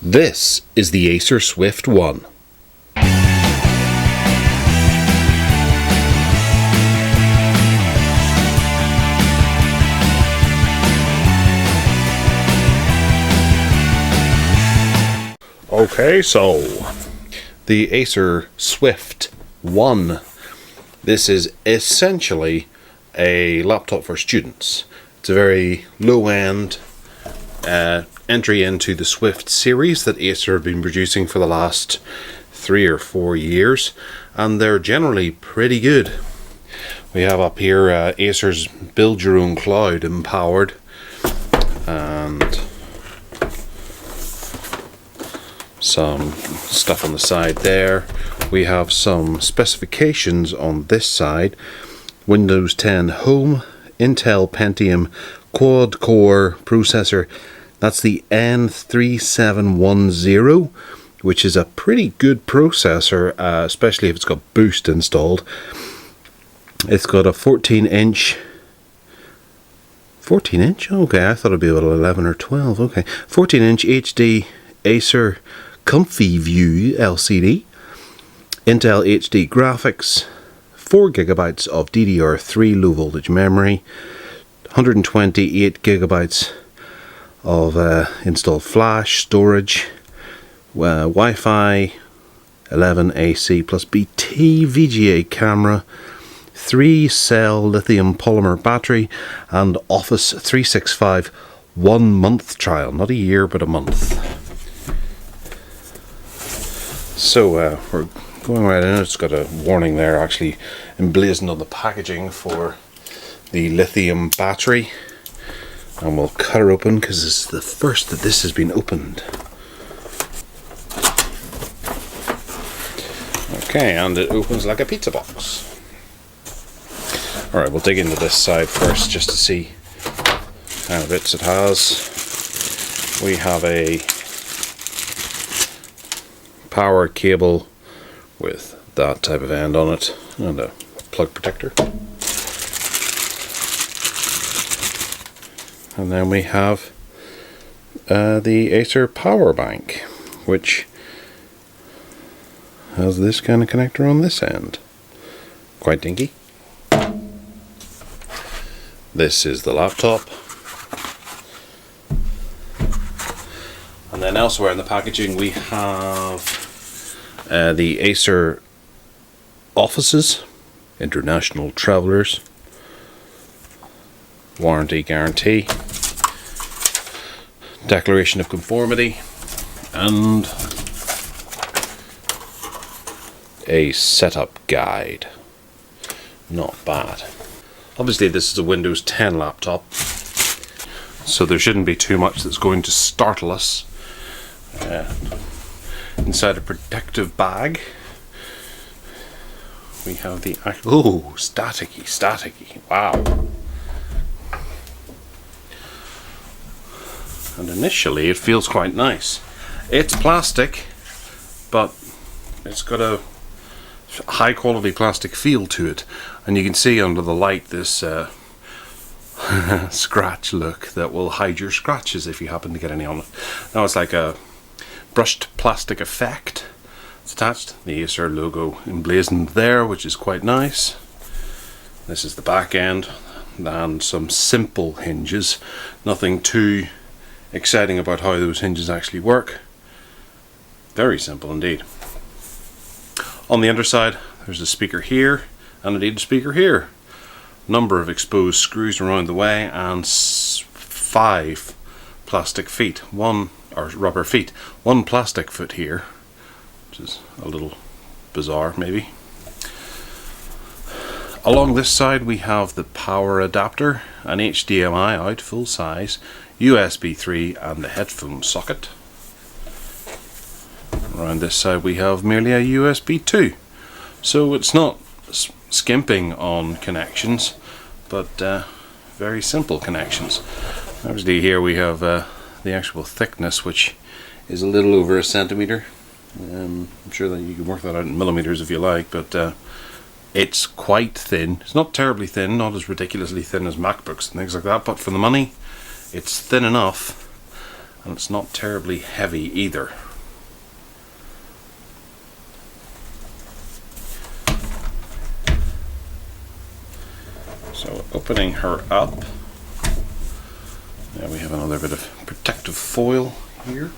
This is the Acer Swift 1. Okay, so the Acer Swift 1. This is essentially a laptop for students. It's a very low-end entry into the Swift series that Acer have been producing for the last 3 or 4 years, and they're generally pretty good. We have up here Acer's Build Your Own Cloud Empowered, and some stuff on the side there. We have some specifications on this side. Windows 10 Home, Intel Pentium quad-core processor. That's the N3710, which is a pretty good processor, especially if it's got Boost installed. It's got a 14-inch. 14-inch? Okay, I thought it'd be about 11 or 12. Okay, 14-inch HD Acer Comfy View LCD. Intel HD graphics. 4 GB of DDR3 low voltage memory. 128 GB of installed flash storage, Wi-Fi 11 AC plus BT VGA camera, 3-cell lithium polymer battery, and Office 365 1 month trial, not a year but a month. So we're going right in. It's got a warning there actually emblazoned on the packaging for the lithium battery. And we'll cut her open because this is the first that this has been opened. Okay, and it opens like a pizza box. Alright, we'll dig into this side first just to see how many bits it has. We have a power cable with that type of end on it and a plug protector. And then we have the Acer power bank, which has this kind of connector on this end. Quite dinky. This is the laptop. And then elsewhere in the packaging we have the Acer offices, international travelers, warranty guarantee, declaration of conformity, and a setup guide. Not bad. Obviously this is a Windows 10 laptop, so there shouldn't be too much that's going to startle us. Inside a protective bag we have the staticky, wow. And initially it feels quite nice. It's plastic, but it's got a high quality plastic feel to it, and you can see under the light this scratch look that will hide your scratches if you happen to get any on it. Now it's like a brushed plastic effect. It's attached, the Acer logo emblazoned there, which is quite nice. This is the back end and some simple hinges, nothing too exciting about how those hinges actually work. Very simple indeed. On the underside there's a speaker here and indeed a speaker here. Number of exposed screws around the way and 5 plastic feet, rubber feet, 1 plastic foot here, which is a little bizarre maybe. Along this side we have the power adapter, an HDMI out full size, USB 3 and a headphone socket. Around this side we have merely a USB 2. So it's not skimping on connections, but very simple connections. Obviously here we have the actual thickness, which is a little over a centimeter. I'm sure that you can work that out in millimeters if you like, but it's quite thin. It's not terribly thin, not as ridiculously thin as MacBooks and things like that, but for the money it's thin enough and it's not terribly heavy either. So opening her up, now we have another bit of protective foil here.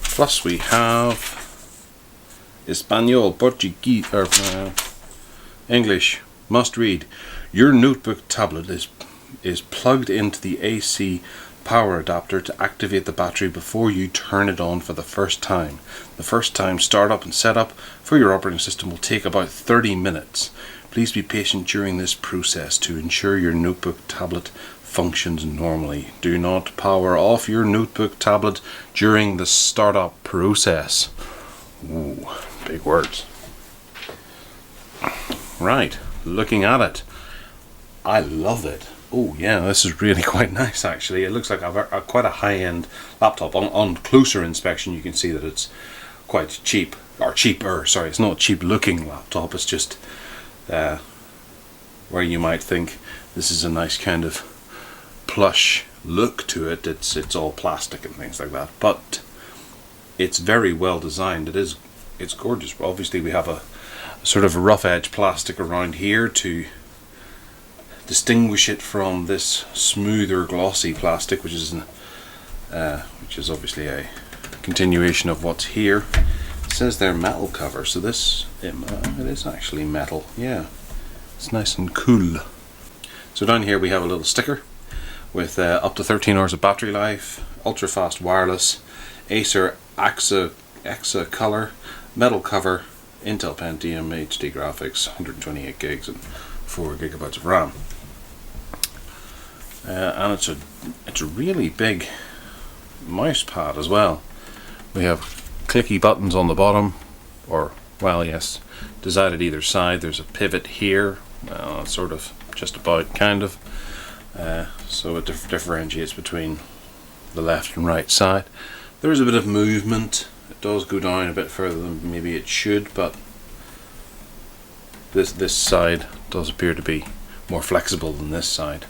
Plus we have Espanol, Portuguese, or English. Must read. Your notebook tablet is plugged into the AC power adapter to activate the battery before you turn it on for the first time. The first time startup and setup for your operating system will take about 30 minutes. Please be patient during this process to ensure your notebook tablet functions normally. Do not power off your notebook tablet during the startup process. Ooh, big words. Right, looking at it, I love it. Oh yeah, this is really quite nice actually. It looks like quite a high-end laptop. On closer inspection you can see that it's quite cheap, or cheaper, sorry, it's not a cheap looking laptop, it's just where you might think this is a nice kind of plush look to it. It's all plastic and things like that, but it's very well designed. It's gorgeous. Obviously we have a sort of rough edge plastic around here to distinguish it from this smoother glossy plastic, which is obviously a continuation of what's here. It says they're metal cover, so this it is actually metal. Yeah, it's nice and cool. So down here we have a little sticker with up to 13 hours of battery life, ultra fast wireless, Acer Exa color, metal cover, Intel Pentium, HD graphics, 128 gigs and 4 gigabytes of RAM. And it's a really big mouse pad as well. We have clicky buttons on the bottom, or well, yes, decided either side. There's a pivot here, sort of, just about, kind of. So it differentiates between the left and right side. There is a bit of movement. It does go down a bit further than maybe it should, but this side does appear to be more flexible than this side.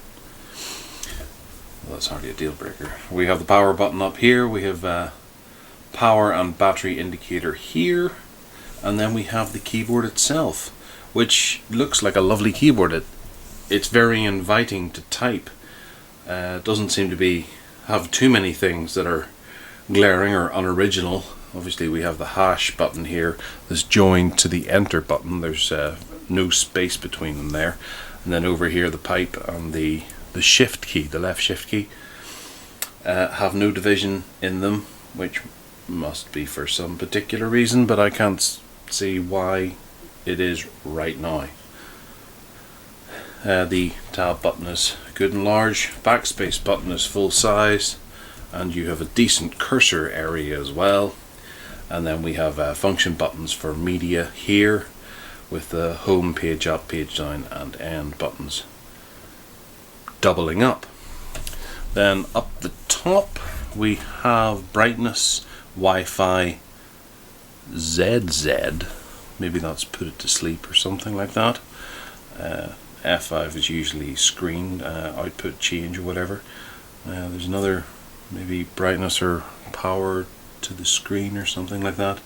Well, that's hardly a deal breaker. We have the power button up here. We have power and battery indicator here, and then we have the keyboard itself, which looks like a lovely keyboard. It's very inviting to type. It doesn't seem to have too many things that are glaring or unoriginal. Obviously we have the hash button here that's joined to the enter button. There's no space between them there, and then over here the pipe and the shift key, the left shift key, have no division in them, which must be for some particular reason, but I can't see why it is right now. The tab button is good and large, backspace button is full size, and you have a decent cursor area as well. And then we have function buttons for media here, with the home, page up, page down and end buttons doubling up. Then up the top we have brightness, Wi-Fi, ZZ, maybe that's put it to sleep or something like that. F5 is usually screen output change or whatever. There's another, maybe brightness or power to the screen or something like that.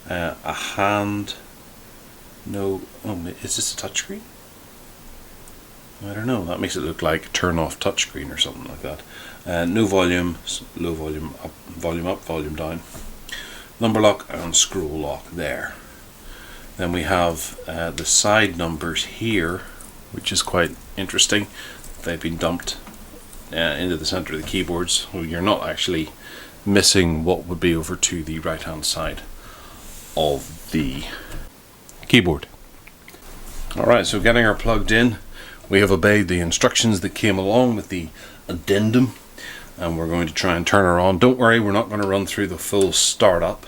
A hand, no, oh, is this a touchscreen? I don't know, that makes it look like turn off touchscreen or something like that. No volume, low volume up, volume down. Number lock and scroll lock there. Then we have the side numbers here, which is quite interesting. They've been dumped into the center of the keyboard, so you're not actually missing what would be over to the right hand side of the keyboard. Alright, so getting her plugged in, we have obeyed the instructions that came along with the addendum, and we're going to try and turn her on. Don't worry, we're not going to run through the full startup.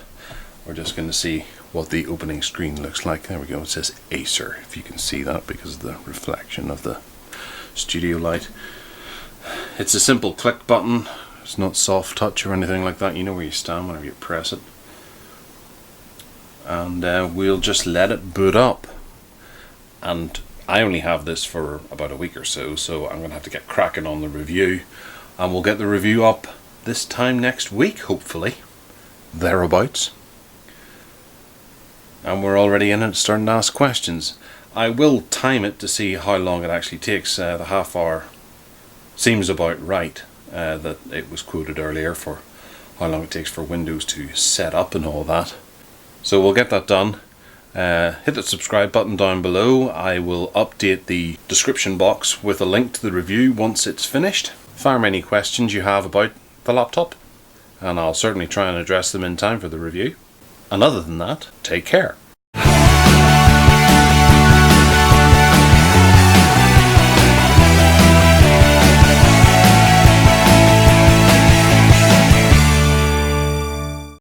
We're just going to see what the opening screen looks like. There we go, it says Acer, if you can see that because of the reflection of the studio light. It's a simple click button. It's not soft touch or anything like that. You know where you stand whenever you press it. And we'll just let it boot up. And I only have this for about a week or so, so I'm going to have to get cracking on the review. And we'll get the review up this time next week, hopefully. Thereabouts. And we're already in it, starting to ask questions. I will time it to see how long it actually takes. The half hour seems about right, that it was quoted earlier for how long it takes for Windows to set up and all that. So we'll get that done. Hit the subscribe button down below. I will update the description box with a link to the review once it's finished. Fire me any questions you have about the laptop, and I'll certainly try and address them in time for the review. And other than that, take care.